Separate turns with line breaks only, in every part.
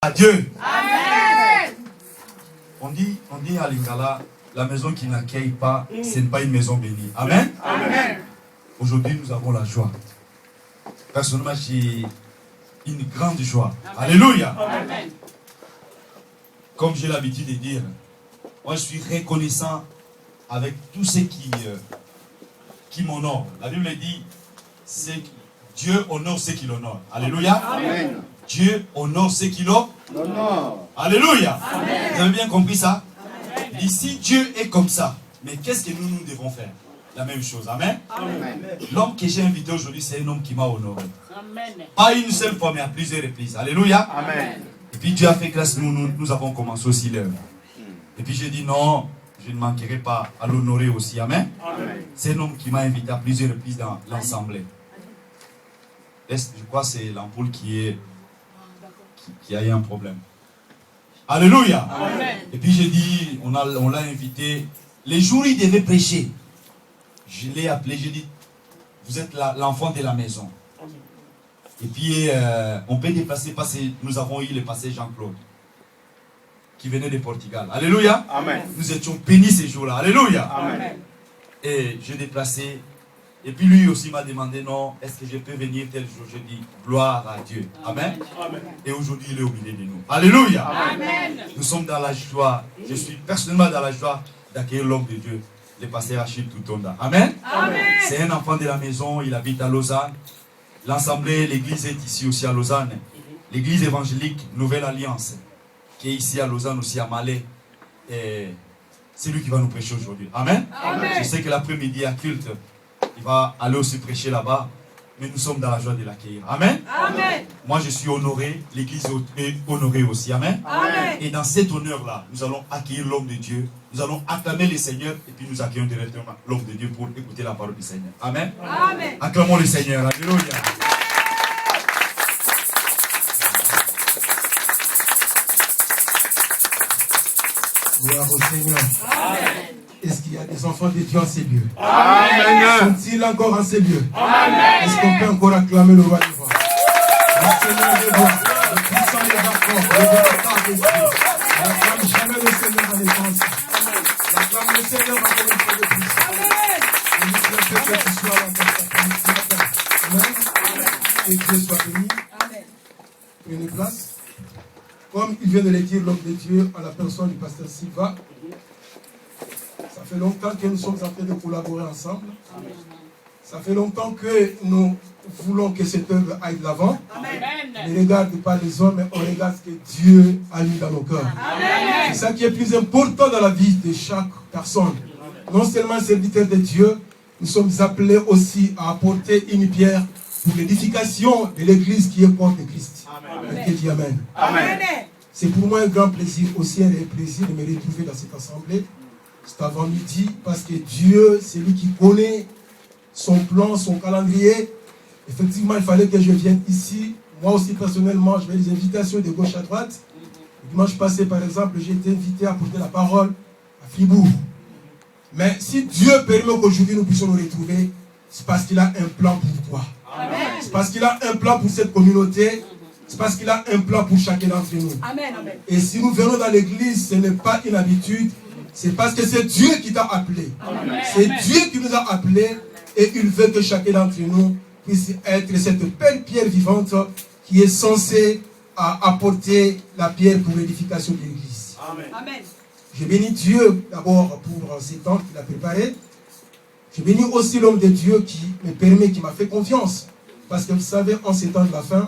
à Dieu.
Amen.
On dit à Lingala, la maison qui n'accueille pas, ce n'est pas une maison bénie. Amen.
Amen.
Aujourd'hui, nous avons la joie. Personnellement, j'ai une grande joie. Amen. Alléluia.
Amen.
Comme j'ai l'habitude de dire, moi je suis reconnaissant avec tous ceux qui m'honorent. La Bible dit, c'est Dieu honore ceux qui l'honorent. Alléluia.
Amen.
Dieu honore ceux qui l'honorent. Alléluia. Amen. Vous avez bien compris ça? Amen. Ici, Dieu est comme ça. Mais qu'est-ce que nous devons faire? La même chose. Amen. L'homme que j'ai invité aujourd'hui, c'est un homme qui m'a honoré. Amen. Pas une seule fois, mais à plusieurs reprises. Alléluia. Amen. Et puis Dieu a fait grâce, nous avons commencé aussi l'œuvre. Et puis j'ai dit non, je ne manquerai pas à l'honorer aussi. Amen. Amen. C'est un homme qui m'a invité à plusieurs reprises dans l'assemblée. Je crois que c'est l'ampoule qui a eu un problème. Alléluia. Amen. Et puis j'ai dit, on l'a invité. Les jours où il devait prêcher, je l'ai appelé, j'ai dit, vous êtes l'enfant de la maison. Et puis on peut déplacer parce que nous avons eu le passé Jean-Claude qui venait de Portugal. Alléluia. Amen. Nous étions bénis ces jours-là. Alléluia. Amen. Et j'ai déplacé. Et puis lui aussi m'a demandé, non, est-ce que je peux venir tel jour? Je dis, gloire à Dieu. Amen. Amen. Et aujourd'hui, il est au milieu de nous. Alléluia. Amen. Nous sommes dans la joie. Je suis personnellement dans la joie d'accueillir l'homme de Dieu, le pasteur Achille Toutonda. Amen. Amen. C'est un enfant de la maison, il habite à Lausanne. L'assemblée, l'église est ici aussi à Lausanne. L'église évangélique Nouvelle Alliance, qui est ici à Lausanne aussi à Malais. Et c'est lui qui va nous prêcher aujourd'hui. Amen. Amen. Je sais que l'après-midi à culte, il va aller aussi prêcher là-bas. Mais nous sommes dans la joie de l'accueillir. Amen. Amen. Moi je suis honoré, l'église est honorée aussi. Amen. Amen. Et dans cet honneur-là, nous allons accueillir l'homme de Dieu. Nous allons acclamer le Seigneur et puis nous accueillons directement l'homme de Dieu pour écouter la parole du Seigneur. Amen. Amen. Acclamons le Seigneur. Alléluia.
Gloire au Seigneur. Amen. Est-ce qu'il y a des enfants de Dieu en ces lieux?
Amen.
Sont-ils encore en ces lieux?
Amen.
Est-ce qu'on peut encore acclamer le roi des rois? Le Seigneur des rois, le puissant des rapports, le véritable des dieux. N'acclame jamais le Seigneur en défense. N'acclame le Seigneur encore une fois de plus. Amen. Et nous souhaitons que tu sois là dans ta famille. Amen. Et Dieu soit béni. Amen. Prenez place. Comme il vient de le dire, l'homme de Dieu, à la personne du pasteur Silva, ça fait longtemps que nous sommes en train de collaborer ensemble. Amen. Ça fait longtemps que nous voulons que cette œuvre aille de l'avant. Ne regarde pas les hommes, mais on regarde ce que Dieu a mis dans nos cœurs. C'est ça qui est plus important dans la vie de chaque personne. Non seulement serviteur de Dieu, nous sommes appelés aussi à apporter une pierre pour l'édification de l'église qui est corps de Christ. Amen. Et dit Amen. Amen. C'est pour moi un grand plaisir, aussi un plaisir de me retrouver dans cette assemblée. C'est avant-midi, parce que Dieu, c'est lui qui connaît son plan, son calendrier. Effectivement, il fallait que je vienne ici. Moi aussi, personnellement, j'avais des invitations de gauche à droite. Le dimanche passé, par exemple, j'ai été invité à porter la parole à Fribourg. Mais si Dieu permet qu'aujourd'hui nous puissions nous retrouver, c'est parce qu'il a un plan pour toi. C'est parce qu'il a un plan pour cette communauté. C'est parce qu'il a un plan pour chacun d'entre nous. Amen. Et si nous venons dans l'église, ce n'est pas une habitude. C'est parce que c'est Dieu qui t'a appelé. C'est Dieu qui nous a appelés. Et il veut que chacun d'entre nous puisse être cette belle pierre vivante qui est censée apporter la pierre pour l'édification de l'église. Amen. Je bénis Dieu d'abord pour ces temps qu'il a préparés. Je bénis aussi l'homme de Dieu qui me permet, qui m'a fait confiance. Parce que vous savez, en ces temps de la fin,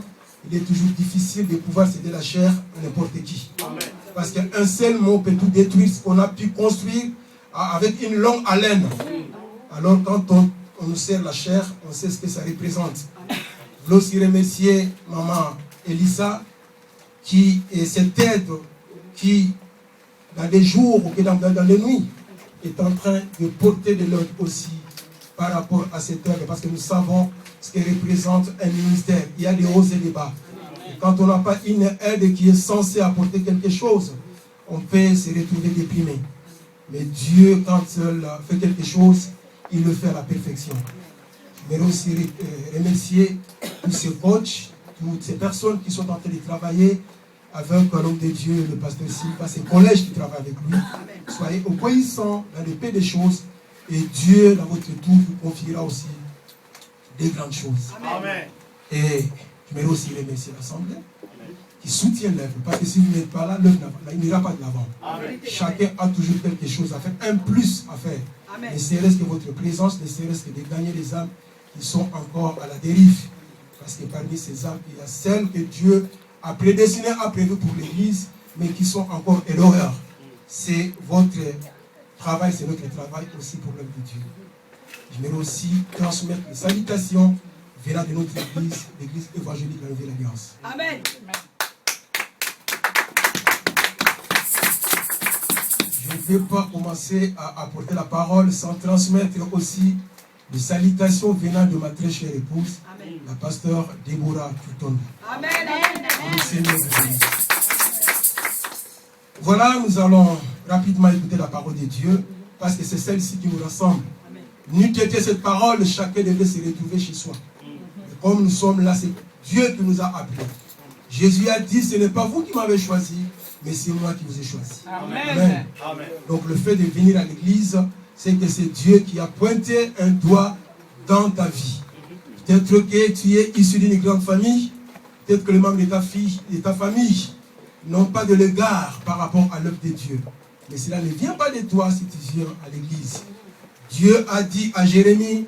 il est toujours difficile de pouvoir céder la chair à n'importe qui. Amen. Parce qu'un seul mot peut tout détruire ce qu'on a pu construire avec une longue haleine. Alors quand on nous sert la chair, on sait ce que ça représente. Je veux aussi remercier maman Elisa, qui est cette aide qui, dans les jours ou dans les nuits, est en train de porter de l'ordre aussi par rapport à cette œuvre. Parce que nous savons ce que représente un ministère. Il y a des hauts et des bas. Et quand on n'a pas une aide qui est censée apporter quelque chose, on peut se retrouver déprimé. Mais Dieu, quand il fait quelque chose, il le fait à la perfection. Je voudrais aussi remercier tous ces coachs, toutes ces personnes qui sont en train de travailler avec l'homme de Dieu, le pasteur Silva, ses collèges qui travaillent avec lui. Soyez obéissants dans le paix des choses et Dieu, dans votre tour, vous confiera aussi des grandes choses.
Amen.
Et je voudrais aussi remercier l'Assemblée qui soutient l'œuvre. Parce que si vous n'êtes pas là, l'œuvre n'ira pas de l'avant. Chacun a toujours quelque chose à faire, un plus à faire. Ne serait-ce que votre présence, ne serait-ce que de gagner les âmes qui sont encore à la dérive. Parce que parmi ces âmes, il y a celles que Dieu a prédestinées, a prévues pour l'Église, mais qui sont encore erreurs. C'est votre travail, c'est notre travail aussi pour l'œuvre de Dieu. Je voudrais aussi transmettre les salutations venant de notre Église, l'Église évangélique de la Nouvelle Alliance.
Amen.
Je ne vais pas commencer à apporter la parole sans transmettre aussi les salutations venant de ma très chère épouse, Amen. La pasteur Déborah Tuton.
Amen.
Voilà, nous allons rapidement écouter la parole de Dieu, parce que c'est celle-ci qui nous rassemble. N'eût été cette parole, chacun devait se retrouver chez soi. Et comme nous sommes là, c'est Dieu qui nous a appelés. Jésus a dit, ce n'est pas vous qui m'avez choisi, mais c'est moi qui vous ai choisi.
Amen.
Amen. Donc le fait de venir à l'église, c'est que c'est Dieu qui a pointé un doigt dans ta vie. Peut-être que tu es issu d'une grande famille, peut-être que les membres de ta fille, de ta famille, n'ont pas de l'égard par rapport à l'œuvre de Dieu. Mais cela ne vient pas de toi si tu viens à l'église. Dieu a dit à Jérémie,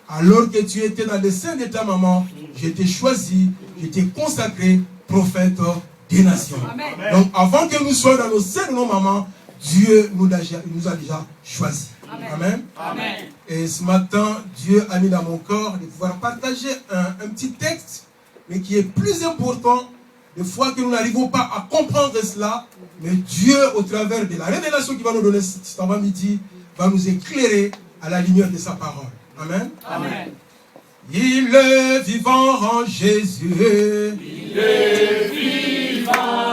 alors que tu étais dans le sein de ta maman, je t'ai choisi, je t'ai consacré prophète des nations. Amen. Donc avant que nous soyons dans le sein de nos mamans, Dieu nous a déjà choisis. Amen. Amen. Et ce matin, Dieu a mis dans mon corps de pouvoir partager un petit texte, mais qui est plus important. Des fois que nous n'arrivons pas à comprendre cela, mais Dieu, au travers de la révélation qu'il va nous donner cet avant-midi, va nous éclairer à la lumière de sa parole. Amen.
Amen.
Il est vivant en Jésus.
Il est vivant.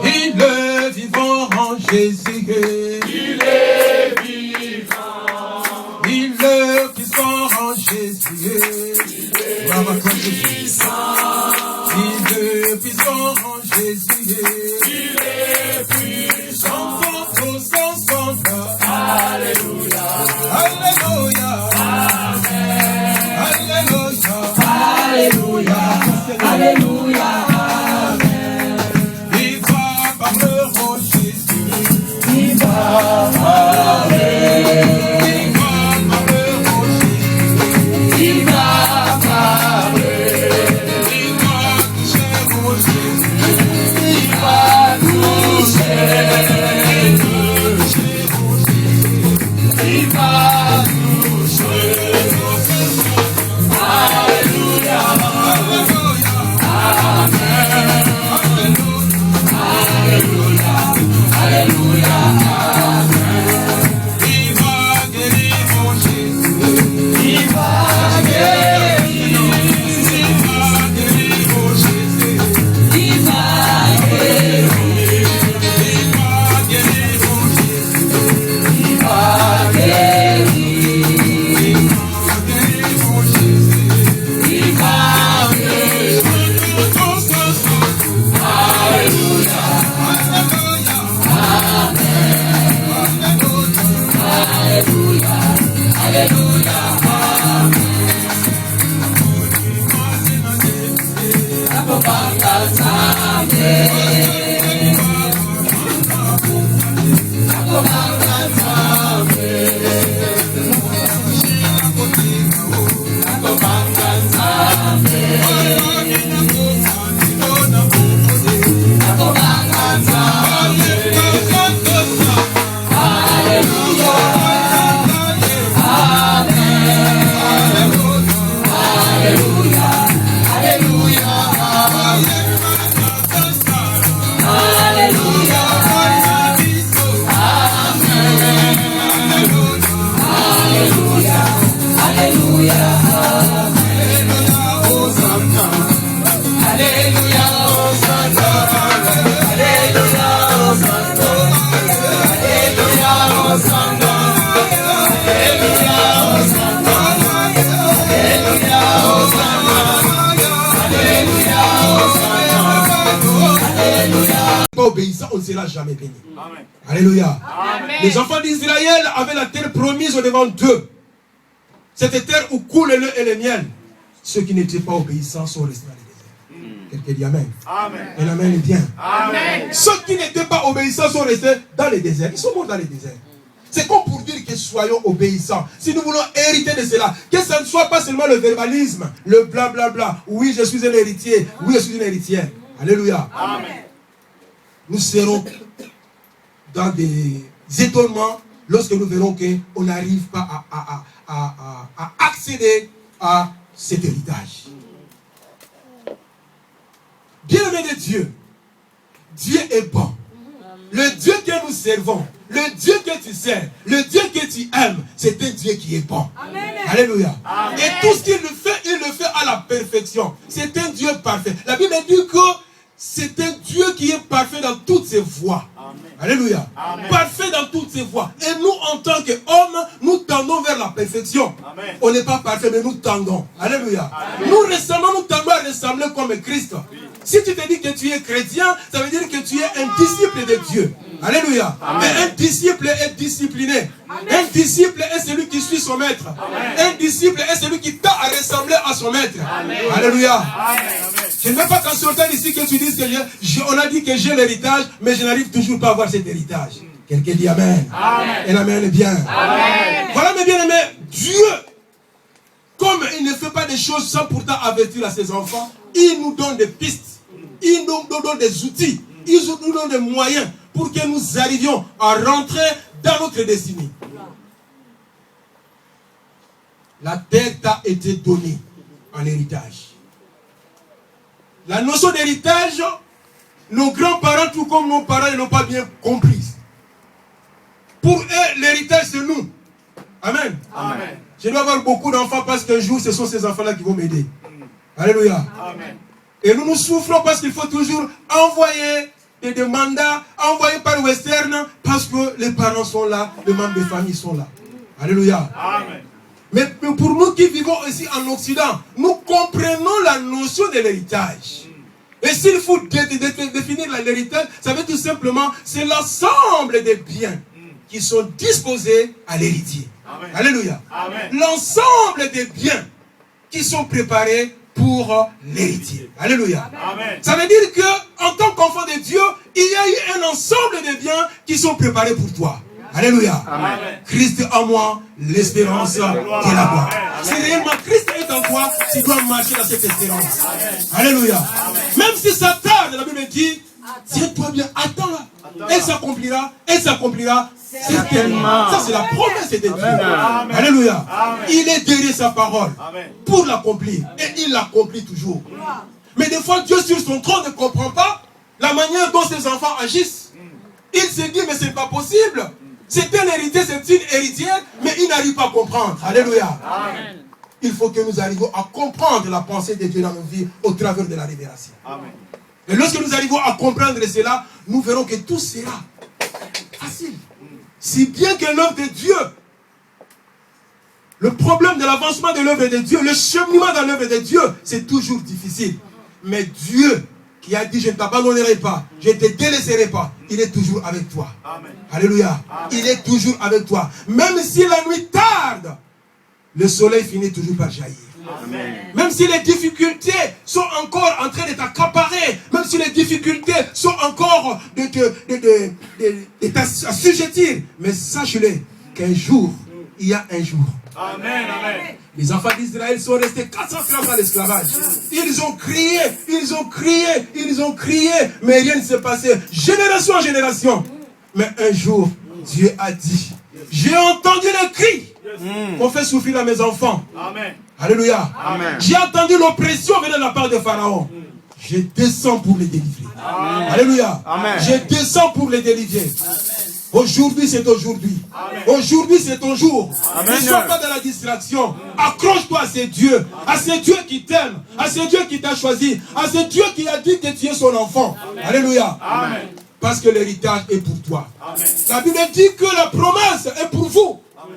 Il est vivant en Jésus.
Il est vivant.
Il est puissant en Jésus.
Il est puissant.
Il est puissant en Jésus.
Il est puissant.
Tous ensemble.
Alléluia.
Alléluia.
Amen.
Alléluia.
Alléluia. Alléluia.
Amen. Il va parler en Jésus.
Il va parler.
Il va parler en Jésus.
Il va parler.
Il va toucher en Jésus.
Il va
pas obéissant, on ne sera jamais béni.
Amen.
Alléluia.
Amen.
Les enfants d'Israël avaient la terre promise au devant d'eux. Cette terre où coule le lait et le miel. Ceux qui n'étaient pas obéissants sont restés dans le désert. Quelqu'un dit Amen.
Amen.
Et l'Amen est bien.
Amen.
Ceux qui n'étaient pas obéissants sont restés dans le désert. Ils sont morts dans le désert. C'est comme pour dire que soyons obéissants. Si nous voulons hériter de cela, que ça ne soit pas seulement le verbalisme, le blablabla. Oui, je suis un héritier. Oui, je suis une héritière. Alléluia.
Amen.
Nous serons dans des étonnements lorsque nous verrons qu'on n'arrive pas à accéder à cet héritage. Bien-aimé de Dieu, Dieu est bon. Le Dieu que nous servons, le Dieu que tu sers, le Dieu que tu aimes, c'est un Dieu qui est bon.
Amen.
Alléluia.
Amen.
Et tout ce qu'il le fait à la perfection. C'est un Dieu parfait. La Bible dit que c'est un Dieu qui est parfait dans toutes ses voies.
Amen.
Alléluia.
Amen.
Parfait dans toutes ses voies. Et nous, en tant qu'hommes, nous tendons vers la perfection.
Amen.
On n'est pas parfait, mais nous tendons. Alléluia.
Amen.
Nous récemment, nous tendons à ressembler comme Christ. Si tu te dis que tu es chrétien, ça veut dire que tu es un disciple de Dieu. Alléluia.
Amen.
Mais un disciple est discipliné.
Amen.
Un disciple est celui qui suit son maître.
Amen.
Un disciple est celui qui tend à ressembler à son maître.
Amen.
Alléluia.
Amen.
Je ne veux pas qu'en sortant ici que tu dises que on a dit que j'ai l'héritage, mais je n'arrive toujours pas à avoir cet héritage. Quelqu'un dit Amen.
Amen.
Et l'Amen est bien.
Amen.
Voilà mes bien-aimés, Dieu, comme il ne fait pas des choses sans pourtant avertir à ses enfants, il nous donne des pistes, il nous donne des outils, il nous donne des moyens pour que nous arrivions à rentrer dans notre destinée. La terre t'a été donnée en héritage. La notion d'héritage, nos grands-parents, tout comme nos parents, ne l'ont pas bien comprise. Pour eux, l'héritage, c'est nous. Amen.
Amen.
Je dois avoir beaucoup d'enfants parce qu'un jour, ce sont ces enfants-là qui vont m'aider. Alléluia.
Amen.
Et nous nous souffrons parce qu'il faut toujours envoyer des mandats, envoyer par Western, parce que les parents sont là, les membres de famille sont là. Alléluia.
Amen.
Mais pour nous qui vivons ici en Occident, nous comprenons la notion de l'héritage. Et s'il faut définir l'héritage, ça veut tout simplement, c'est l'ensemble des biens qui sont disposés à l'héritier.
Amen.
Alléluia.
Amen.
L'ensemble des biens qui sont préparés pour l'héritier. Alléluia.
Amen.
Ça veut dire que, en tant qu'enfant de Dieu, il y a eu un ensemble de biens qui sont préparés pour toi. Alléluia.
Amen.
Christ en moi, l'espérance de la gloire. Si réellement Christ est en toi, tu dois marcher dans cette espérance. Alléluia. Même si ça tarde, la Bible dit, tiens-toi bien, attends-la. Elle s'accomplira certainement. Ça, c'est la promesse de Dieu.
Amen.
Alléluia.
Amen.
Il est derrière sa parole
Amen.
pour l'accomplir. Et il l'accomplit toujours. Mais des fois, Dieu sur son trône ne comprend pas la manière dont ses enfants agissent. Il se dit, mais ce n'est pas possible. C'est un héritier, c'est une héritière, mais il n'arrive pas à comprendre. Alléluia.
Amen.
Il faut que nous arrivions à comprendre la pensée de Dieu dans nos vies au travers de la révélation.
Amen.
Et lorsque nous arrivons à comprendre cela, nous verrons que tout sera facile. Si bien que l'œuvre de Dieu, le problème de l'avancement de l'œuvre de Dieu, le cheminement dans l'œuvre de Dieu, c'est toujours difficile. Mais Dieu, qui a dit, je ne t'abandonnerai pas, je ne te délaisserai pas, il est toujours avec toi.
Amen.
Alléluia.
Amen.
Il est toujours avec toi. Même si la nuit tarde, le soleil finit toujours par jaillir.
Amen.
Même si les difficultés sont encore en train de t'accaparer, même si les difficultés sont encore de t'assujettir, mais sache-le qu'un jour, il y a un jour.
Amen. Amen.
Les enfants d'Israël sont restés 400 ans à l'esclavage. Ils ont crié, ils ont crié, ils ont crié, mais rien ne s'est passé. Génération en génération. Mais un jour, Dieu a dit, j'ai entendu le cri qu'on fait souffrir à mes enfants.
Amen.
Alléluia.
Amen.
J'ai entendu l'oppression venir de la part de Pharaon. Je descends pour les délivrer.
Amen.
Alléluia.
Amen.
Je descends pour les délivrer. Aujourd'hui, c'est aujourd'hui.
Amen.
Aujourd'hui, c'est ton jour.
Amen.
Ne sois pas dans la distraction. Accroche-toi à ces dieux. À ces dieux qui t'aiment. À ces dieux qui t'a choisi. À ces dieux qui a dit que tu es son enfant. Alléluia.
Amen.
Parce que l'héritage est pour toi.
Amen.
La Bible dit que la promesse est pour vous.
Amen.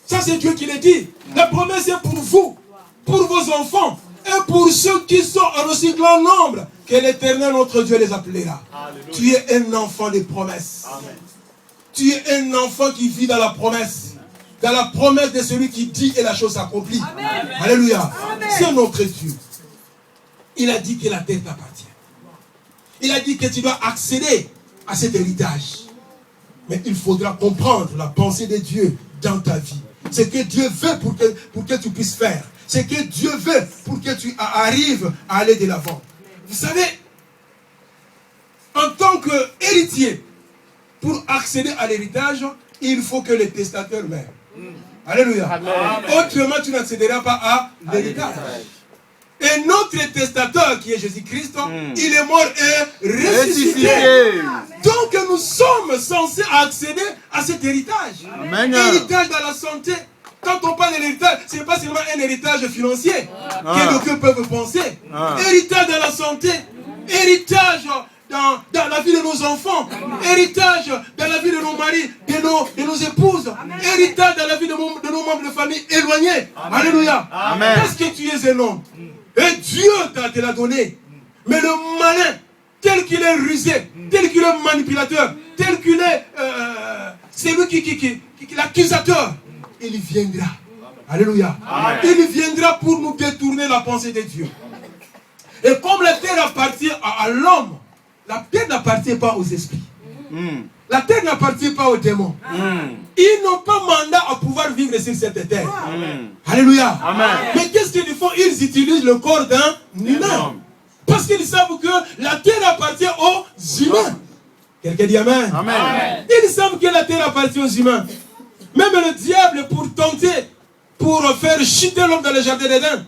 Ça, c'est Dieu qui l'a dit. La promesse est pour vous, pour vos enfants, et pour ceux qui sont en aussi grand nombre que l'Éternel notre Dieu les appellera. Tu es un enfant de promesse. Tu es un enfant qui vit dans la promesse. Dans la promesse de celui qui dit et la chose s'accomplit. Alléluia. C'est notre Dieu. Il a dit que la terre t'appartient. Il a dit que tu dois accéder à cet héritage. Mais il faudra comprendre la pensée de Dieu dans ta vie. Ce que Dieu veut pour que tu puisses faire. Ce que Dieu veut pour que tu arrives à aller de l'avant. Vous savez, en tant qu'héritier, pour accéder à l'héritage, il faut que le testateur meure. Alléluia. Amen. Autrement, tu n'accéderas pas à l'héritage. Et notre testateur, qui est Jésus-Christ, il est mort et ressuscité. Donc nous sommes censés accéder à cet héritage. Amen. Héritage dans la santé. Quand on parle de l'héritage, ce n'est pas seulement un héritage financier que d'aucuns peuvent penser. Héritage dans la santé, héritage dans la vie de nos enfants, héritage dans la vie de nos maris, de nos épouses, héritage dans la vie de nos membres de famille éloignés. Amen. Alléluia. Amen. Parce que tu es un homme. Et Dieu te l'a donné. Mais le malin, tel qu'il est rusé, tel qu'il est manipulateur, tel qu'il est celui qui l'accusateur, il viendra. Alléluia. Amen. Il viendra pour nous détourner la pensée de Dieu. Et comme la terre appartient à l'homme, la terre n'appartient pas aux esprits. La terre n'appartient pas aux démons. Ils n'ont pas mandat à pouvoir vivre sur cette terre. Alléluia. Amen. Mais qu'est-ce qu'ils font? Ils utilisent le corps d'un humain. Parce qu'ils savent que la terre appartient aux humains. Quelqu'un dit Amen. Amen. Ils savent que la terre appartient aux humains. Même le diable, pour tenter, pour faire chuter l'homme dans le jardin d'Éden,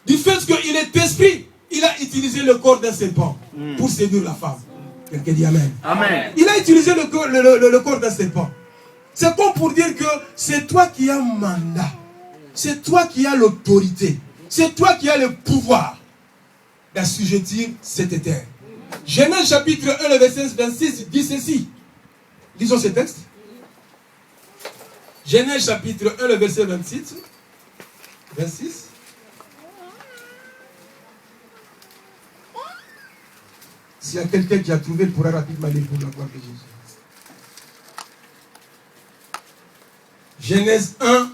du fait qu'il est esprit, il a utilisé le corps d'un serpent pour séduire la femme. Quelqu'un dit Amen. Amen. Il a utilisé le corps d'un serpent. C'est comme pour dire que c'est toi qui as un mandat. C'est toi qui as l'autorité. C'est toi qui as le pouvoir d'assujettir cette terre. Genèse chapitre 1, le verset 26 dit ceci. Lisons ce texte. Genèse chapitre 1, le verset 26. S'il y a quelqu'un qui a trouvé, il pourra rapidement lire pour la gloire de Jésus. Genèse 1,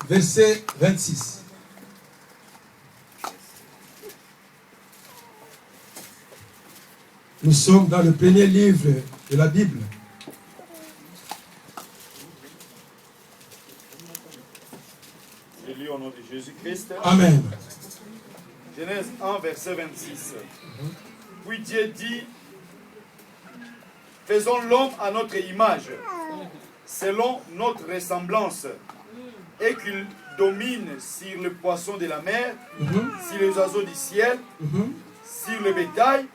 verset 26. Nous sommes dans le premier livre de la Bible.
Je lis au nom de Jésus-Christ.
Amen.
Genèse 1, verset 26. Puis Dieu dit, faisons l'homme à notre image, selon notre ressemblance, et qu'il domine sur le poisson de la mer, sur les oiseaux du ciel, sur le bétail,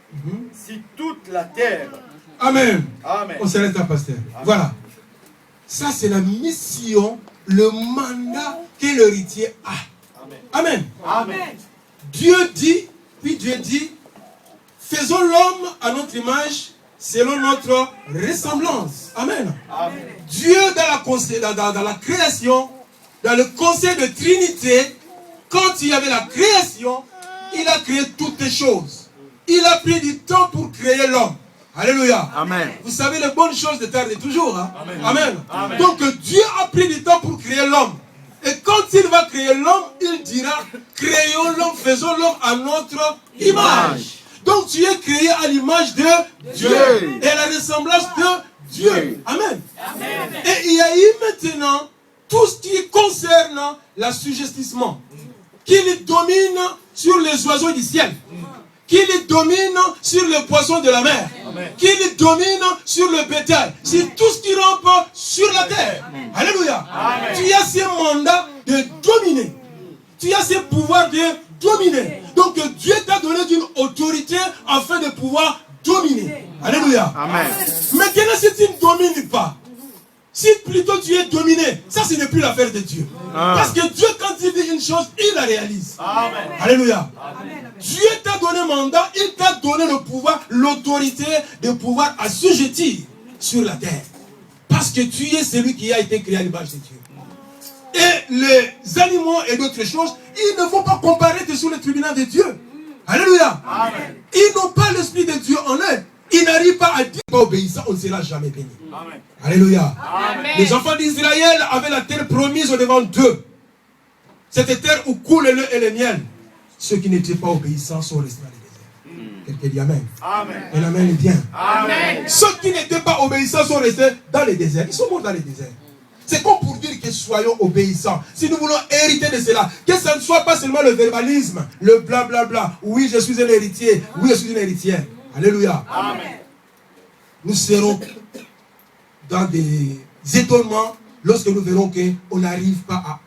sur toute la terre.
Amen.
Amen.
On s'arrête là, pasteur. Amen. Voilà. Ça, c'est la mission, le mandat que l'héritier a. Amen. Amen. Amen. Dieu dit, puis Dieu dit, faisons l'homme à notre image, selon notre ressemblance. Amen. Amen. Dieu, dans la création, dans le conseil de Trinité, quand il y avait la création, il a créé toutes les choses. Il a pris du temps pour créer l'homme. Alléluia. Amen. Vous savez, les bonnes choses ne tardent toujours. Hein? Amen. Amen. Amen. Donc Dieu a pris du temps pour créer l'homme. Et quand il va créer l'homme, il dira, créons l'homme, faisons l'homme à notre image. Donc tu es créé à l'image de Dieu et à la ressemblance de Dieu. Amen. Amen. Et il y a eu maintenant tout ce qui concerne l'assujettissement, qui domine sur les oiseaux du ciel, qui domine sur les poissons de la mer, qui domine sur le bétail, sur tout ce qui rampe sur la terre. Amen. Alléluia. Amen. Tu as ce mandat de dominer. Tu as ce pouvoir de dominer. Donc Dieu t'a donné une autorité afin de pouvoir dominer. Alléluia. Amen. Maintenant, si tu ne domines pas, si plutôt tu es dominé, ça ce n'est plus l'affaire de Dieu. Parce que Dieu, quand il dit une chose, il la réalise. Amen. Alléluia. Amen. Dieu t'a donné mandat, il t'a donné le pouvoir, l'autorité de pouvoir assujettir sur la terre. Parce que tu es celui qui a été créé à l'image de Dieu. Et les animaux et d'autres choses, ils ne vont pas comparaître sur le tribunal de Dieu. Alléluia. Ils n'ont pas l'Esprit de Dieu en eux. Ils n'arrivent pas à dire pas obéissant, on ne sera jamais béni.
Amen.
Alléluia.
Amen.
Les enfants d'Israël avaient la terre promise au-devant d'eux. Cette terre où coule le lait et le miel. Ceux qui n'étaient pas obéissants sont restés dans les déserts. Quelqu'un dit Amen.
Amen.
Et l'Amen est bien.
Amen.
Ceux qui n'étaient pas obéissants sont restés dans les déserts. Ils sont morts dans les déserts. C'est comme pour dire que soyons obéissants. Si nous voulons hériter de cela, que ce ne soit pas seulement le verbalisme, le blablabla. Oui, je suis un héritier. Oui, je suis une héritière. Alléluia.
Amen.
Nous serons dans des étonnements lorsque nous verrons qu'on n'arrive pas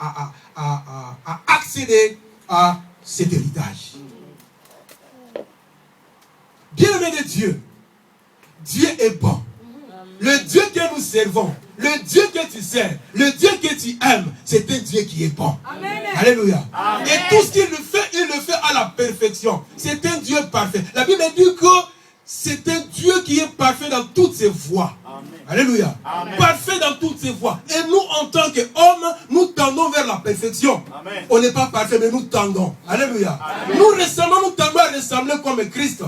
à accéder à cet héritage. Bien-aimé de Dieu, Dieu est bon. Le Dieu que nous servons, le Dieu que tu sers, le Dieu que tu aimes, c'est un Dieu qui est bon.
Amen.
Alléluia.
Amen.
Et tout ce qu'il fait, il le fait à la perfection. C'est un Dieu parfait. La Bible dit que c'est un Dieu qui est parfait dans toutes ses voies.
Amen.
Alléluia.
Amen.
Parfait dans toutes ses voies. Et nous, en tant qu'hommes, nous tendons vers la perfection.
Amen.
On n'est pas parfait, mais nous tendons. Alléluia.
Amen.
Nous tendons à ressembler comme Christ.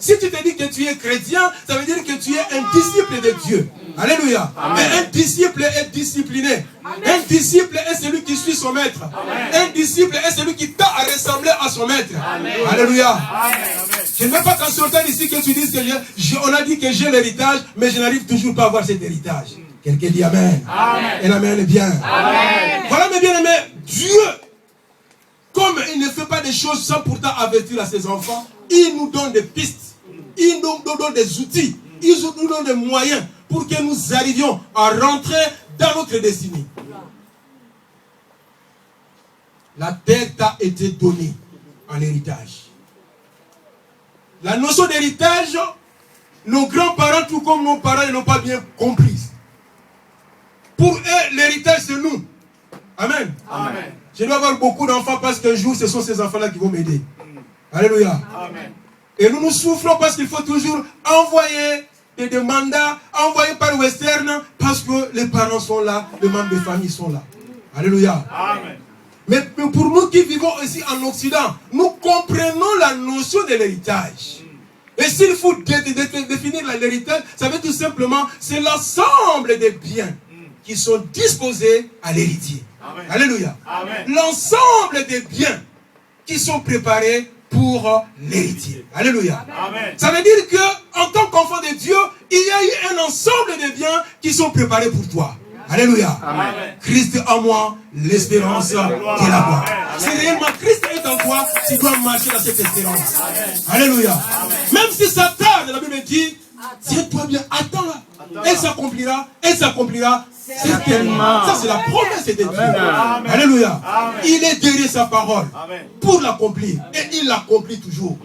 Si tu te dis que tu es chrétien, ça veut dire que tu es un disciple de Dieu. Alléluia. Mais un disciple est discipliné. Un disciple est celui qui suit son maître. Un disciple est celui qui tend à ressembler à son maître. Alléluia.
Amen.
Je ne veux pas qu'en sortant ici que tu dises que on a dit que j'ai l'héritage, mais je n'arrive toujours pas à avoir cet héritage. Quelqu'un dit Amen.
Amen.
Et l'amen est bien.
Amen.
Voilà mes bien-aimés, Dieu, comme il ne fait pas des choses sans pourtant avertir à ses enfants, il nous donne des pistes, il nous donne des outils, il nous donne des moyens pour que nous arrivions à rentrer dans notre destinée. La terre t'a été donnée en héritage. La notion d'héritage, nos grands-parents, tout comme nos parents, ils n'ont pas bien comprise. Pour eux, l'héritage, c'est nous. Amen.
Amen.
Je dois avoir beaucoup d'enfants parce qu'un jour, ce sont ces enfants-là qui vont m'aider. Alléluia.
Amen.
Et nous nous souffrons parce qu'il faut toujours envoyer des mandats, envoyer par Western, parce que les parents sont là, les membres de famille sont là. Alléluia.
Amen.
Mais pour nous qui vivons ici en Occident, nous comprenons la notion de l'héritage. Et s'il faut définir l'héritage, ça veut tout simplement, c'est l'ensemble des biens qui sont disposés à l'héritier. Alléluia. L'ensemble des biens qui sont préparés pour l'héritier. Alléluia.
Amen.
Ça veut dire que, en tant qu'enfant de Dieu, il y a eu un ensemble de biens qui sont préparés pour toi. Alléluia.
Amen.
Christ en moi, l'espérance de la gloire. Si réellement Christ est en toi, tu dois marcher dans cette espérance. Alléluia. Même si ça tarde, la Bible dit, tiens-toi bien, attends-la. Elle s'accomplira certainement. Ça, c'est la promesse de Dieu.
Amen.
Alléluia.
Amen.
Il est derrière sa parole
Amen.
pour l'accomplir. Et il l'accomplit toujours.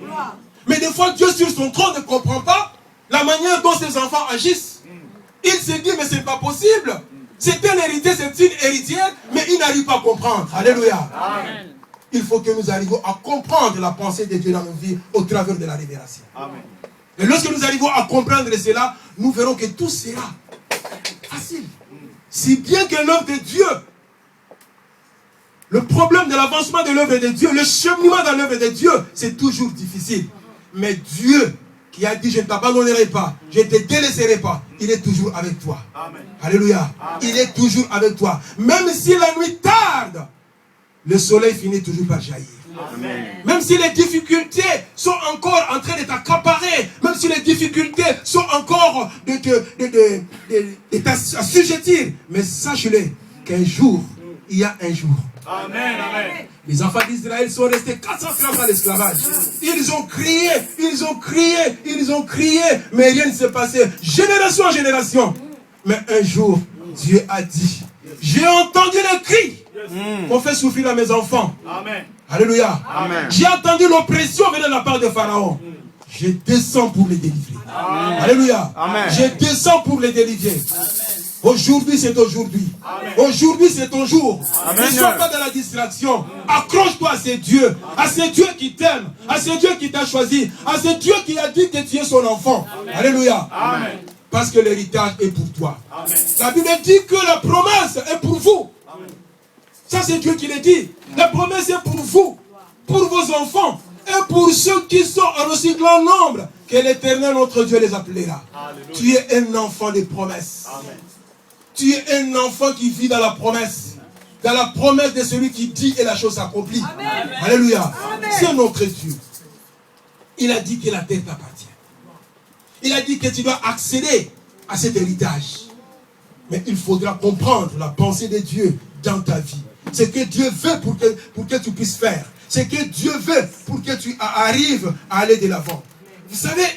Mais des fois, Dieu sur son trône ne comprend pas la manière dont ses enfants agissent. Il se dit, mais ce n'est pas possible. C'est un héritier, c'est une héritière, mais il n'arrive pas à comprendre. Alléluia.
Amen.
Il faut que nous arrivions à comprendre la pensée de Dieu dans nos vies au travers de la révélation.
Amen.
Et lorsque nous arrivons à comprendre cela, nous verrons que tout sera facile. Si bien que l'œuvre de Dieu, le problème de l'avancement de l'œuvre de Dieu, le cheminement dans l'œuvre de Dieu, c'est toujours difficile. Mais Dieu, qui a dit, je ne t'abandonnerai pas, je ne te délaisserai pas, il est toujours avec toi.
Amen.
Alléluia.
Amen.
Il est toujours avec toi. Même si la nuit tarde, le soleil finit toujours par jaillir.
Amen.
Même si les difficultés sont encore en train de t'accaparer, même si les difficultés sont encore de t'assujettir, mais sache-le qu'un jour, il y a un jour.
Amen. Amen.
Les enfants d'Israël sont restés 430 ans d'esclavage. Ils ont crié, ils ont crié, ils ont crié, mais rien ne s'est passé. Génération en génération. Mais un jour, Dieu a dit, j'ai entendu le cri qu'on fait souffrir à mes enfants.
Amen.
Alléluia.
Amen.
J'ai entendu l'oppression venir de la part de Pharaon. Je descends pour les délivrer.
Amen.
Alléluia.
Amen.
Je descends pour les délivrer. Aujourd'hui, c'est aujourd'hui.
Amen.
Aujourd'hui, c'est ton jour.
Amen.
Ne sois pas dans la distraction. Accroche-toi à ces dieux. À ces dieux qui t'aiment. À ces dieux qui t'a choisi. À ces dieux qui a dit que tu es son enfant. Alléluia.
Amen.
Parce que l'héritage est pour toi.
Amen.
La Bible dit que la promesse est pour vous. Ça, c'est Dieu qui le dit. La promesse est pour vous, pour vos enfants et Et pour ceux qui sont en aussi grand nombre, que l'Éternel notre Dieu les appellera. Alléluia. Tu es un enfant de promesse. Amen. Tu es un enfant qui vit dans la promesse. Dans la promesse de celui qui dit et la chose s'accomplit. Alléluia. C'est notre Dieu. Il a dit que la terre t'appartient. Il a dit que tu dois accéder à cet héritage. Mais il faudra comprendre la pensée de Dieu dans ta vie. Ce que Dieu veut pour que tu puisses faire. Ce que Dieu veut pour que tu arrives à aller de l'avant. Vous savez,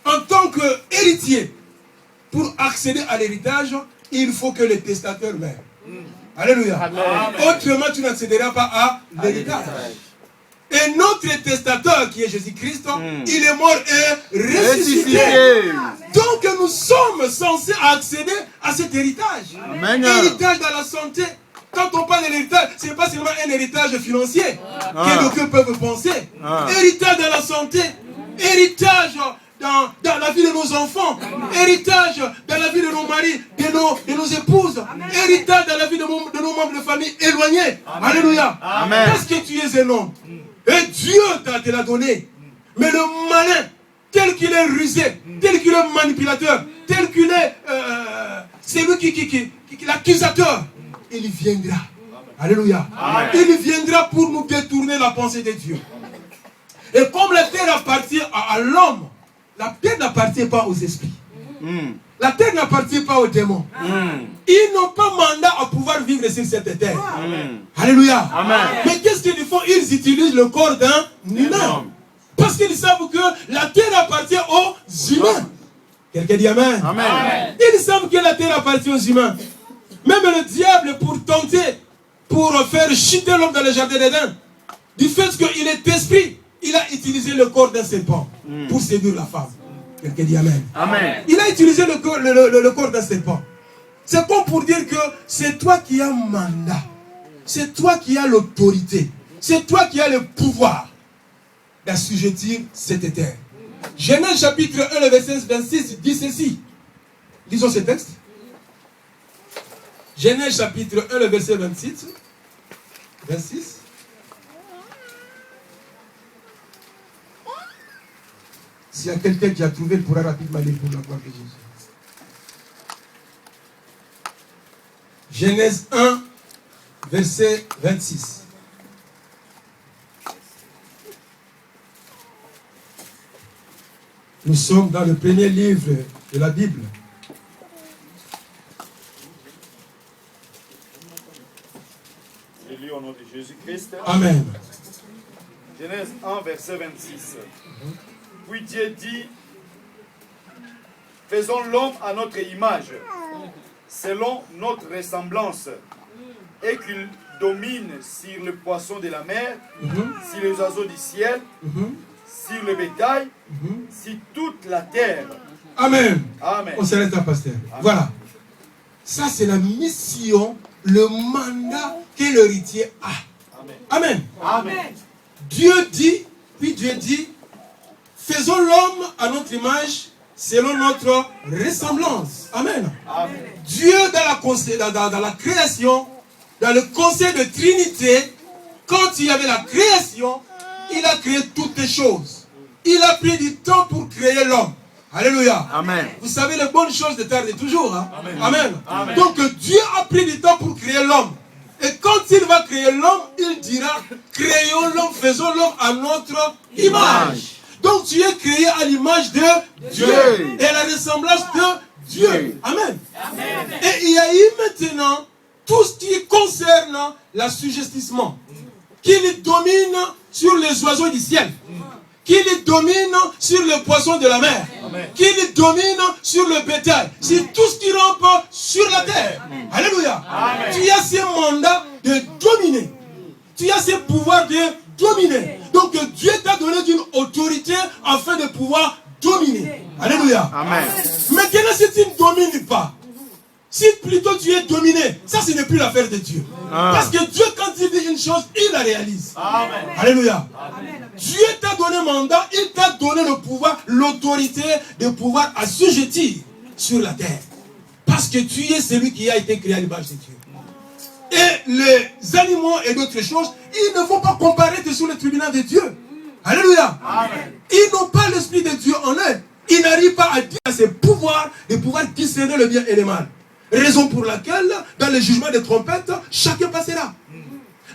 en tant qu'héritier, pour accéder à l'héritage, il faut que le testateur meure. Alléluia. Amen. Autrement, tu n'accéderas pas à l'héritage. Et notre testateur, qui est Jésus-Christ, il est mort et ressuscité. Donc nous sommes censés accéder à cet héritage. Amen. Héritage dans la santé. Quand on parle de l'héritage, ce n'est pas seulement un héritage financier que d'aucuns peuvent penser. Héritage dans la santé. Héritage dans la vie de nos enfants. Héritage dans la vie de nos maris, de nos épouses. Héritage dans la vie de nos membres de famille éloignés. Amen. Alléluia. Amen. Parce que tu es un homme. Et Dieu te l'a donné. Mais le malin, tel qu'il est rusé, tel qu'il est manipulateur, tel qu'il est celui qui l'accusateur, il viendra. Alléluia. Amen. Il viendra pour nous détourner la pensée de Dieu. Et comme la terre appartient à l'homme, la terre n'appartient pas aux esprits. La terre n'appartient pas aux démons. Ils n'ont pas mandat à pouvoir vivre sur cette terre. Alléluia. Amen. Mais qu'est-ce qu'ils font? Ils utilisent le corps d'un humain. Parce qu'ils savent que la terre appartient aux humains. Quelqu'un dit Amen. Amen. Ils savent que la terre appartient aux humains. Même le diable, pour tenter, pour faire chuter l'homme dans le jardin d'Éden, du fait qu'il est esprit, il a utilisé le corps d'un serpent pour séduire la femme. Quelqu'un dit Amen. Amen. Il a utilisé le corps d'un serpent. C'est comme pour dire que c'est toi qui as mandat. C'est toi qui as l'autorité. C'est toi qui as le pouvoir d'assujettir cette terre. Genèse chapitre 1, le verset 26 dit ceci. Lisons ce texte. Genèse chapitre 1, le verset 26. S'il y a quelqu'un qui a trouvé, il pourra rapidement lire pour la gloire de Jésus. Genèse 1, verset 26. Nous sommes dans le premier livre de la Bible.
Je lis au nom de Jésus-Christ.
Amen.
Genèse 1, verset 26. Puis Dieu dit, faisons l'homme à notre image, selon notre ressemblance, et qu'il domine sur le poisson de la mer, sur les oiseaux du ciel, sur le bétail, sur toute la terre.
Amen.
Amen.
On s'arrête là, pasteur. Amen. Voilà. Ça, c'est la mission, le mandat que l'héritier a. Amen. Amen. Amen. Dieu dit, puis Dieu dit, faisons l'homme à notre image, selon notre ressemblance. Amen. Amen. Dieu, dans la création, dans le conseil de Trinité, quand il y avait la création, il a créé toutes les choses. Il a pris du temps pour créer l'homme. Alléluia. Amen. Vous savez, les bonnes choses de terre de toujours. Hein? Amen. Amen. Amen. Donc Dieu a pris du temps pour créer l'homme. Et quand il va créer l'homme, il dira, créons l'homme, faisons l'homme à notre image. Donc tu es créé à l'image de Dieu et à la ressemblance de Dieu. Amen. Amen. Et il y a eu maintenant tout ce qui concerne l'assujettissement, qui domine sur les oiseaux du ciel, qui domine sur les poissons de la mer, qui domine sur le bétail, sur tout ce qui rampe sur la terre. Alléluia. Amen. Tu as ce mandat de dominer. Tu as ce pouvoir de dominer. Donc Dieu t'a donné une autorité afin de pouvoir dominer. Alléluia. Amen. Maintenant, si tu ne domines pas, si plutôt tu es dominé, ça ce n'est plus l'affaire de Dieu. Parce que Dieu, quand il dit une chose, il la réalise. Amen. Alléluia. Amen. Dieu t'a donné mandat, il t'a donné le pouvoir, l'autorité de pouvoir assujettir sur la terre. Parce que tu es celui qui a été créé à l'image de Dieu. et les animaux et d'autres choses, ils ne vont pas comparaître sur le tribunal de Dieu. Alléluia. Amen. Ils n'ont pas l'Esprit de Dieu en eux. Ils n'arrivent pas à dire à ses pouvoirs de pouvoir discerner le bien et le mal. Raison pour laquelle, dans le jugement des trompettes, chacun passera.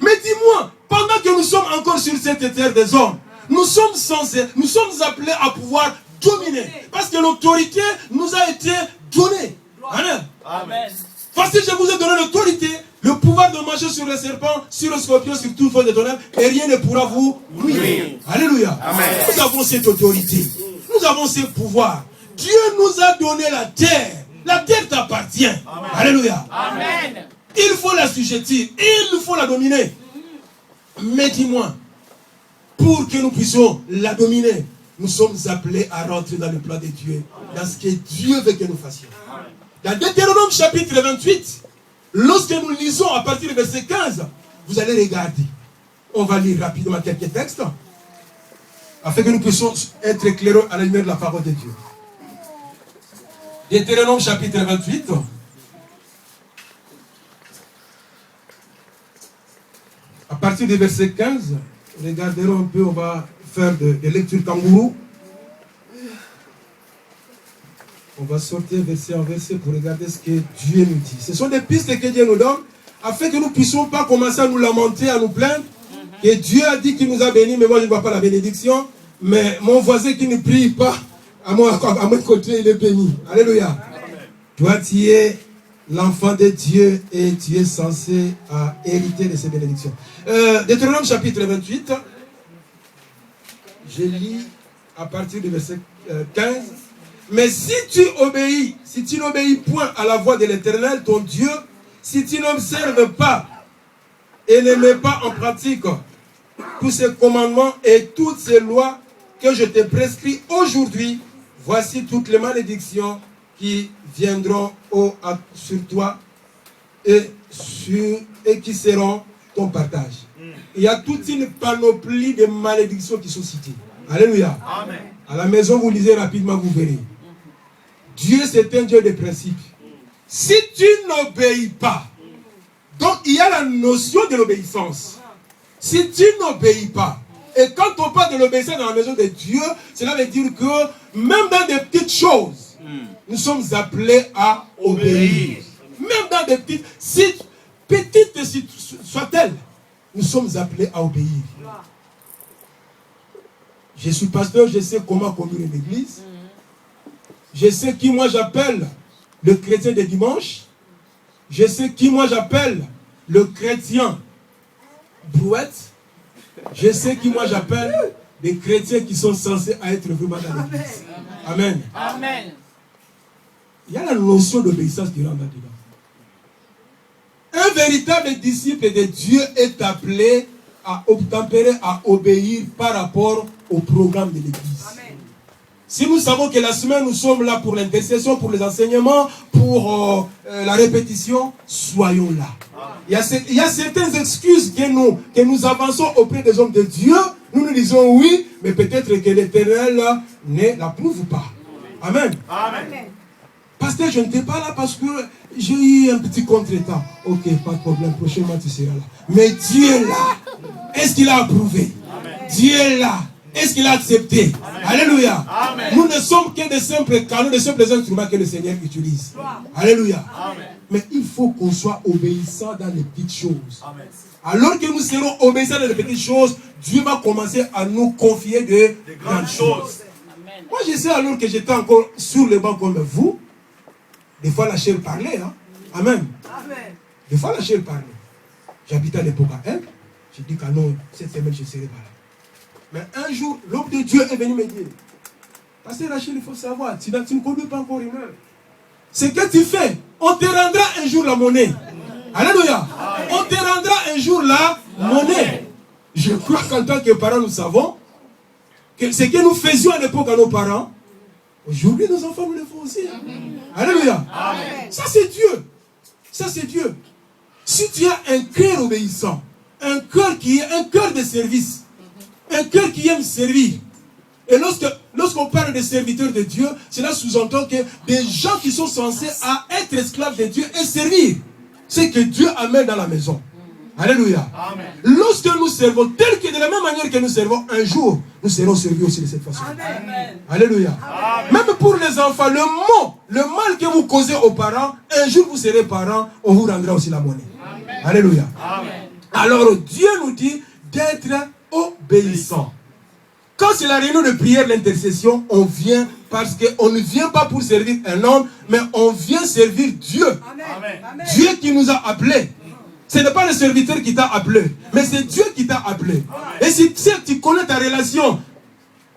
Mais dis-moi, pendant que nous sommes encore sur cette terre des hommes, nous sommes appelés à pouvoir dominer. Parce que l'autorité nous a été donnée. Amen. Amen. Parce que je vous ai donné l'autorité, le pouvoir de marcher sur les serpents, sur le scorpion, sur toute force de tonnerre, et rien ne pourra vous nuire. Alléluia. Amen. Nous avons cette autorité. Nous avons ce pouvoir. Dieu nous a donné la terre. La terre t'appartient. Amen. Alléluia. Amen. Il faut la sujettir. Il faut la dominer. Mais dis-moi, pour que nous puissions la dominer, nous sommes appelés à rentrer dans le plan de Dieu, dans ce que Dieu veut que nous fassions. Dans Deutéronome chapitre 28, lorsque nous lisons à partir du verset 15, vous allez regarder. On va lire rapidement quelques textes, afin que nous puissions être éclairés à la lumière de la parole de Dieu. Deutéronome chapitre 28. À partir du verset 15, regarderons un peu, on va faire des lectures kangourou. On va sortir verset en verset pour regarder ce que Dieu nous dit. Ce sont des pistes que Dieu nous donne, afin que nous ne puissions pas commencer à nous lamenter, à nous plaindre. Que Dieu a dit qu'il nous a bénis, mais moi je ne vois pas la bénédiction. Mais mon voisin qui ne prie pas, à mon côté, il est béni. Alléluia. Amen. Toi, tu es l'enfant de Dieu et tu es censé hériter de ces bénédictions. Deutéronome chapitre 28. Je lis à partir du verset 15. Mais si tu n'obéis point à la voix de l'Éternel, ton Dieu, si tu n'observes pas et ne mets pas en pratique tous ces commandements et toutes ces lois que je te prescris aujourd'hui, voici toutes les malédictions qui viendront sur toi et qui seront ton partage. Il y a toute une panoplie de malédictions qui sont citées. Alléluia. Amen. À la maison, vous lisez rapidement, vous verrez. Dieu, c'est un Dieu de principe. Si tu n'obéis pas, donc il y a la notion de l'obéissance. Si tu n'obéis pas, et quand on parle de l'obéissance dans la maison de Dieu, cela veut dire que même dans des petites choses, nous sommes appelés à obéir. Même dans des petites, si petites soient-elles, nous sommes appelés à obéir. Je suis pasteur, je sais comment conduire une église. Je sais qui moi j'appelle le chrétien de dimanche. Je sais qui moi j'appelle le chrétien brouette. Je sais qui moi j'appelle des chrétiens qui sont censés être vraiment dans l'église. Amen. Amen. Il y a la notion d'obéissance qui rentre là-dedans. Un véritable disciple de Dieu est appelé à obtempérer, à obéir par rapport au programme de l'église. Si nous savons que la semaine, nous sommes là pour l'intercession, pour les enseignements, pour la répétition, soyons là. Il y a certaines excuses que nous avançons auprès des hommes de Dieu. Nous disons oui, mais peut-être que l'Éternel ne l'approuve pas. Amen. Amen. Pasteur, je n'étais pas là parce que j'ai eu un petit contretemps. Ok, pas de problème, prochainement tu seras là. Mais Dieu est là. Est-ce qu'il a approuvé? Amen. Dieu est là. Est-ce qu'il a accepté? Amen. Alléluia. Amen. Nous ne sommes que des simples canaux, des simples instruments que le Seigneur utilise. Alléluia. Amen. Mais il faut qu'on soit obéissant dans les petites choses. Amen. Alors que nous serons obéissants dans les petites choses, Dieu va commencer à nous confier de grandes choses. Amen. Moi, je sais alors que j'étais encore sur le banc comme vous. Des fois, la chair parlait. Hein? Amen. Amen. Des fois, la chair parlait. J'habitais à l'époque à elle. J'ai dit que non, cette semaine, je serai pas là. Mais un jour, l'homme de Dieu est venu me dire, parce que Rachel, il faut savoir, tu ne conduis pas encore une heure. Ce que tu fais, on te rendra un jour la monnaie. Alléluia. On te rendra un jour la monnaie. Je crois qu'en tant que parents, nous savons que ce que nous faisions à l'époque à nos parents, aujourd'hui, nos enfants nous le font aussi. Alléluia. Amen. Ça, c'est Dieu. Ça, c'est Dieu. Si tu as un cœur obéissant, un cœur qui est un cœur de service, un cœur qui aime servir. Et lorsqu'on parle de serviteurs de Dieu, cela sous-entend que des gens qui sont censés à être esclaves de Dieu et servir. ce que Dieu amène dans la maison. Alléluia.
Amen.
Lorsque nous servons, tel que de la même manière que nous servons, un jour, nous serons servis aussi de cette façon.
Amen.
Alléluia.
Amen.
Même pour les enfants, le mal que vous causez aux parents, un jour vous serez parents, on vous rendra aussi la monnaie.
Amen.
Alléluia.
Amen.
Alors Dieu nous dit d'être obéissant. Quand c'est la réunion de prière, l'intercession, on vient parce qu'on ne vient pas pour servir un homme, mais on vient servir Dieu.
Amen.
Dieu qui nous a appelés. Ce n'est pas le serviteur qui t'a appelé, mais c'est Dieu qui t'a appelé. Et si tu connais ta relation,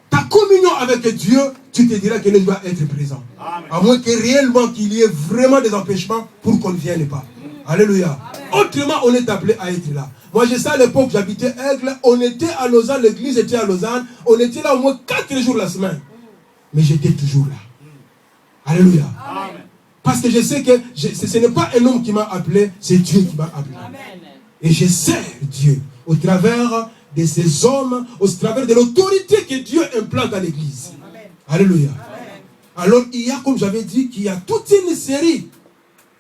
ta communion avec Dieu, tu te diras qu'il doit être présent.
Amen.
À moins que réellement qu'il y ait vraiment des empêchements pour qu'on ne vienne pas. Alléluia. Autrement, on est appelé à être là. Moi, je sais à l'époque, j'habitais Aigle, on était à Lausanne, l'église était à Lausanne, on était là au moins 4 jours la semaine. Mais j'étais toujours là. Alléluia.
Amen.
Parce que je sais que ce n'est pas un homme qui m'a appelé, c'est Dieu qui m'a appelé.
Amen.
Et je sers Dieu au travers de ces hommes, au travers de l'autorité que Dieu implante dans l'église. Alléluia. Alors il y a, comme j'avais dit, qu'il y a toute une série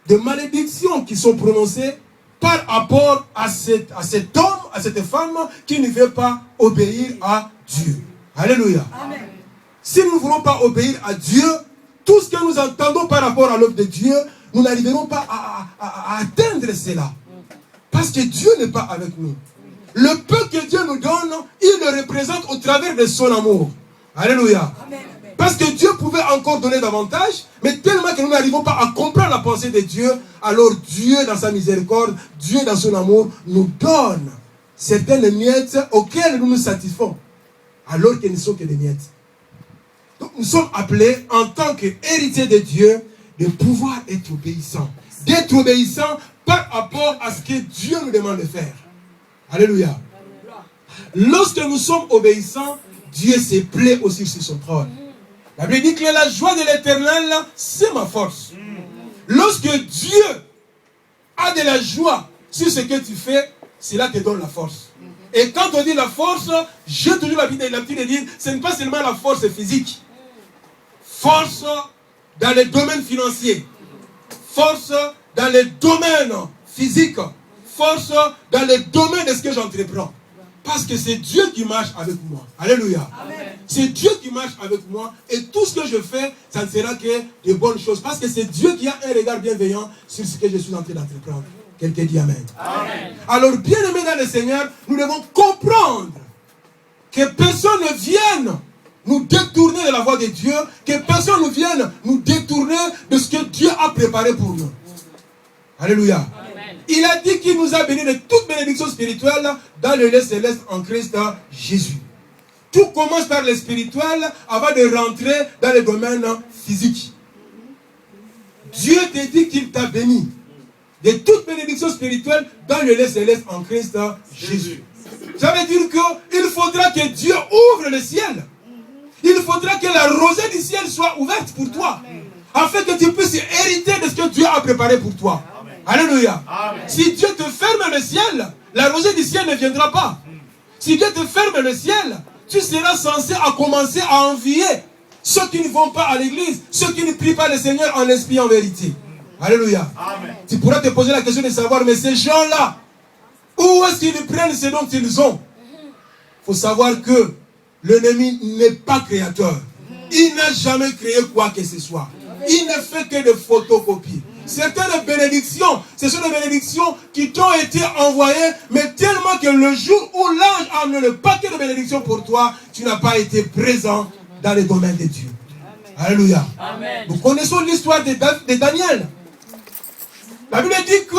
de malédictions qui sont prononcées par rapport à cet homme, à cette femme qui ne veut pas obéir à Dieu. Alléluia.
Amen.
Si nous ne voulons pas obéir à Dieu, tout ce que nous entendons par rapport à l'œuvre de Dieu, nous n'arriverons pas à atteindre cela. Parce que Dieu n'est pas avec nous. Le peu que Dieu nous donne, il le représente au travers de son amour. Alléluia.
Amen.
Parce que Dieu pouvait encore donner davantage, mais tellement que nous n'arrivons pas à comprendre la pensée de Dieu, alors Dieu dans sa miséricorde, Dieu dans son amour, nous donne certaines miettes auxquelles nous nous satisfaisons, alors qu'elles ne sont que des miettes. Donc nous sommes appelés en tant qu'héritiers de Dieu de pouvoir être obéissants. D'être obéissants par rapport à ce que Dieu nous demande de faire. Alléluia. Lorsque nous sommes obéissants, Dieu se plaît aussi sur son trône. La Bible dit que la joie de l'Éternel, c'est ma force. Lorsque Dieu a de la joie sur ce que tu fais, cela te donne la force. Et quand on dit la force, j'ai toujours l'habitude de dire, ce n'est pas seulement la force physique. Force dans les domaines financiers. Force dans les domaines physiques. Force dans les domaines de ce que j'entreprends. Parce que c'est Dieu qui marche avec moi. Alléluia. C'est Dieu qui marche avec moi. Et tout ce que je fais, ça ne sera que de bonnes choses. Parce que c'est Dieu qui a un regard bienveillant sur ce que je suis en train d'entreprendre. Quelqu'un dit Amen. Amen. Alors, bien aimé dans le Seigneur, nous devons comprendre que personne ne vienne nous détourner de la voie de Dieu, que personne ne vienne nous détourner de ce que Dieu a préparé pour nous. Alléluia. Amen. Il a dit qu'il nous a bénis de toute bénédiction spirituelle dans le lieu céleste en Christ Jésus. Tout commence par le spirituel avant de rentrer dans le domaine physique. Dieu te dit qu'il t'a béni de toute bénédiction spirituelle dans le lieu céleste en Christ Jésus. Ça veut dire qu'il faudra que Dieu ouvre le ciel. Il faudra que la rosée du ciel soit ouverte pour toi. Afin que tu puisses hériter de ce que Dieu a préparé pour toi. Alléluia. Amen. Si Dieu te ferme le ciel, la rosée du ciel ne viendra pas. Si Dieu te ferme le ciel, tu seras censé commencer à envier ceux qui ne vont pas à l'église, ceux qui ne prient pas le Seigneur en esprit et en vérité. Alléluia. Amen. Tu pourras te poser la question de savoir, mais ces gens-là, où est-ce qu'ils prennent ce dont ils ont? Il faut savoir que l'ennemi n'est pas créateur. Il n'a jamais créé quoi que ce soit. Il ne fait que des photocopies. Certaines bénédictions, ce sont des bénédictions qui t'ont été envoyées, mais tellement que le jour où l'ange a amené le paquet de bénédictions pour toi, tu n'as pas été présent dans le domaine de Dieu. Amen. Alléluia. Amen. Nous connaissons l'histoire de Daniel. La Bible dit que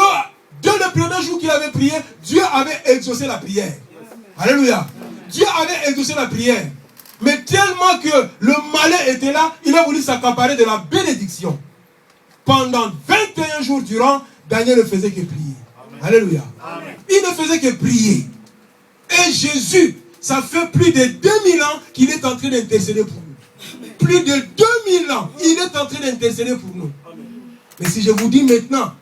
dès le premier jour qu'il avait prié, Dieu avait exaucé la prière. Alléluia. Dieu avait exaucé la prière. Mais tellement que le malin était là, il a voulu s'accaparer de la bénédiction. Pendant 21 jours durant, Daniel ne faisait que prier. Amen. Alléluia. Amen. Il ne faisait que prier. Et Jésus, ça fait plus de 2000 ans qu'il est en train d'intercéder pour nous. Plus de 2000 ans, il est en train d'intercéder pour nous. Amen. Mais si je vous dis maintenant,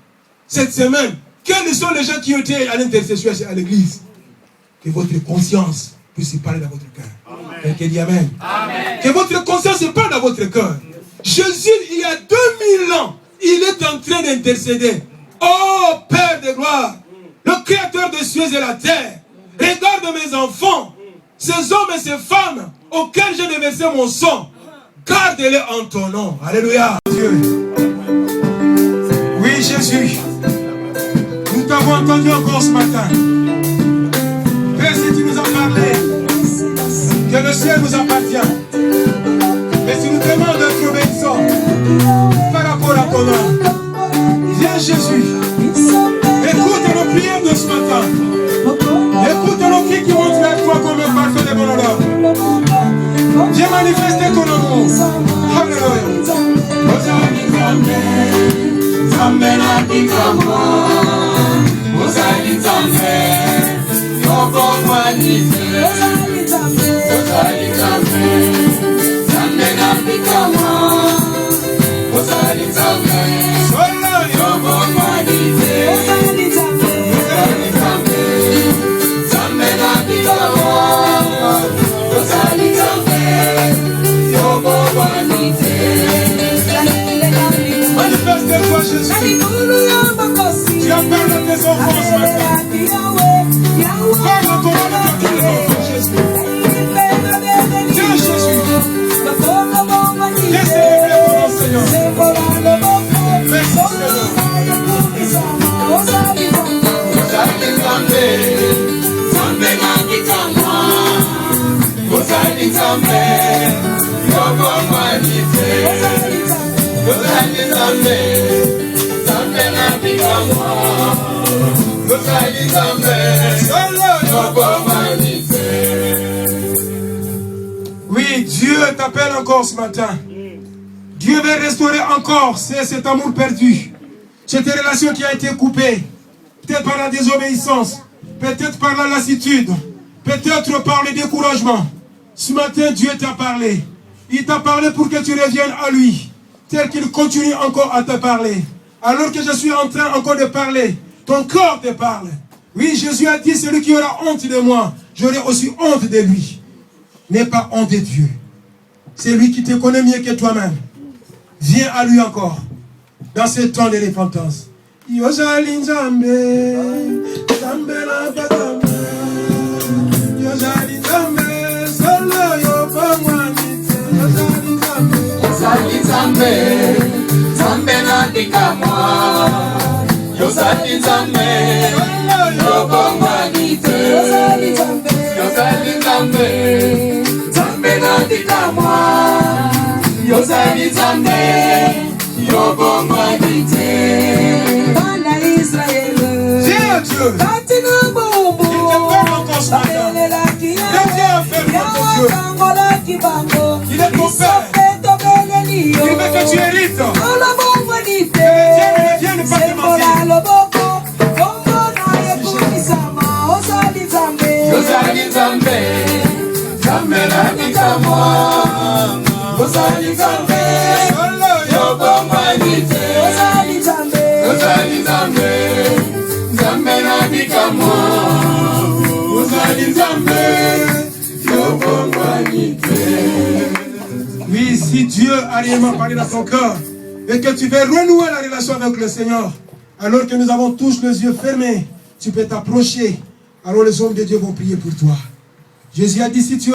cette semaine, quels sont les gens qui ont été à l'intercession à l'église? Que votre conscience puisse parler dans votre cœur. Quelqu'un dit Amen. Amen. Que votre conscience parle dans votre cœur. Jésus, il y a 2000 ans, il est en train d'intercéder. Oh Père, de gloire, le créateur des cieux et la terre, regarde mes enfants, ces hommes et ces femmes auxquels j'ai déversé mon sang, garde-les en ton nom. Alléluia. Dieu. Oui, Jésus, nous t'avons entendu encore ce matin. Père, si tu nous as parlé, que le ciel nous appartient. Mais tu nous demandes d'être obéissants par rapport à ton nom. Viens Jésus, écoute nos prières de ce matin. Écoute nos cris qui montent vers toi comme un parfum de bon odeur. Viens manifester ton amour. Alléluia. Manifeste-toi Jésus. Tu as parlé de tes enfants ce matin. Parle à ton âme de tes enfants Jésus. Viens Jésus. Viens célébrer ton nom Seigneur. Merci Oui, Dieu t'appelle encore ce matin. Dieu veut restaurer encore cet amour perdu. Cette relation qui a été coupée. Peut-être par la désobéissance. Peut-être par la lassitude. Peut-être par le découragement. Ce matin, Dieu t'a parlé. Il t'a parlé pour que tu reviennes à lui. Tel qu'il continue encore à te parler. Alors que je suis en train encore de parler, ton corps te parle. Oui, Jésus a dit, celui qui aura honte de moi, j'aurai aussi honte de lui. N'aie pas honte de Dieu. C'est lui qui te connaît mieux que toi-même. Viens à lui encore, dans ce temps de repentance.
Zambe na dikamwa Yosali Zambe Yobongwanite Yosali Zambe Zambe na dikamwa Yosali Zambe Yobongwanite Bana Israël
Viens Dieu.
Katina Bobo
Il te parle encore ce matin. Viens faire notre Dieu. Il est ton Père. Il veut que tu hérites. Que les dieux ne viennent pas te mentir.
Yosali Zambe Zambe na dikamwa Yosali Zambe Yobongwanite Yosali Zambe Zambe na dikamwa Yosali Zambe Yobongwanite.
Oui, si Dieu a réellement parlé dans ton cœur et que tu veux renouer la relation avec le Seigneur, alors que nous avons tous les yeux fermés, tu peux t'approcher. Alors les hommes de Dieu vont prier pour toi. Jésus a dit, si tu